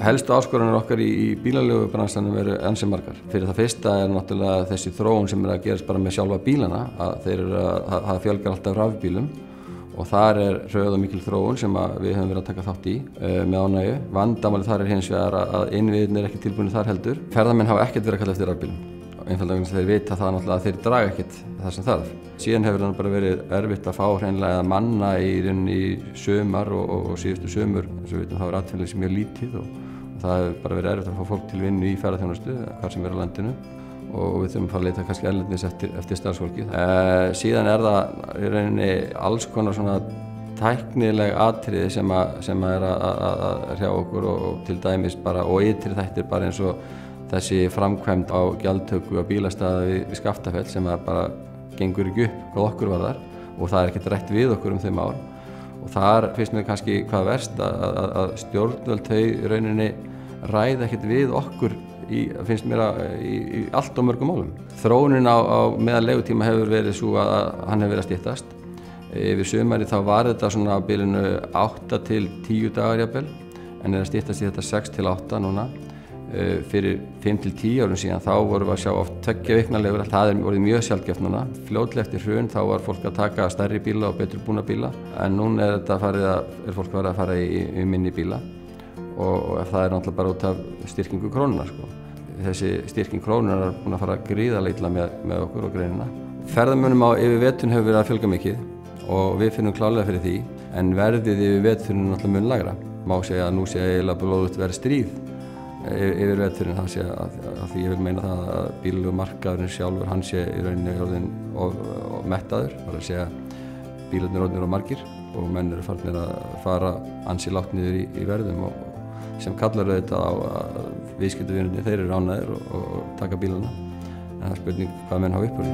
Helstu áskoranir okkar í bílaleigubransanum eru ansi margar. Fyrir það fyrsta náttúrulega þessi þróun sem að gerast bara með sjálfa bílana, að það fjölgar alltaf rafbílum og þar hröð og mikil þróun sem við höfum verið að taka þátt í með ánægju. Vandamálið þar hins vegar að innviðirnir ekki tilbúinir þar heldur. Ferðamenn hafa ekkert verið að kalla eftir rafbílum. Einfaldlega vegna þeir vita það náttúrulega að þeir draga ekkert það sem þarf. Síðan hefur það bara verið erfitt að fá hreinlega að manna í rauninni sumar og síðustu sumur, eins og við vitum þá atvinnuleysi mjög lítið og það hefur bara verið erfitt að fá fólk til vinnu í ferðaþjónustu hvar sem á landinu og við þurfum að fara að leita kannski erlendis eftir starfsfólki. Síðan það í rauninni alls konar svona tæknileg atriði sem að hrjá okkur og til dæmis bara og ytri þættir bara eins og þessi framkvæmd á gjaldtöku á bílastæða við Skaftafell sem bara gengur ekki upp hvað okkur varðar og það ekkert rætt við okkur þau mál og þar finnst mér kannski hvað verst að stjórnvöld þau í rauninni ræða ekkert við okkur finnst mér í allt og mörgum málum. Þróunin á meðal leigutíma hefur verið svo að hann hefur verið að styttast. Yfir sumarið þá var þetta svona á bilinu 8 til 10 dagar jafnvel en að styttast í þetta 6 til 8 núna. Fyrir 5 til 10 árum síðan þá vorum við að sjá oft 2 vikna leigur, það orðið mjög sjaldgæft núna. Fljótlega eftir hrun þá var fólk að taka stærri bíla og betur búna bíla en núna fólk farið að fara í minni bíla og það náttúrulega bara út af styrkingu krónunnar sko. Þessi styrking krónunnar búin að fara gríðarlega illa með okkur og greinina. Ferðamönnum yfir veturinn hefur verið að fjölga mikið og við finnum klárlega fyrir því en verðið yfir veturinn náttúrulega mun lægra. Má segja að nú sé eiginlega blóðugt verið stríð yfir veturinn, það sé að því ég vil meina það að bílamarkaðurinn sjálfur hann sé í rauninni orðinn og mettaður, það að segja bílarnir orðnir og margir og menn eru farnir að fara ansi lágt niður í verðum og sem kallar auðvitað á að viðskiptavinirnir þeir eru ánægðir og taka bílana en það er spurning hvað menn hafa upp úr því.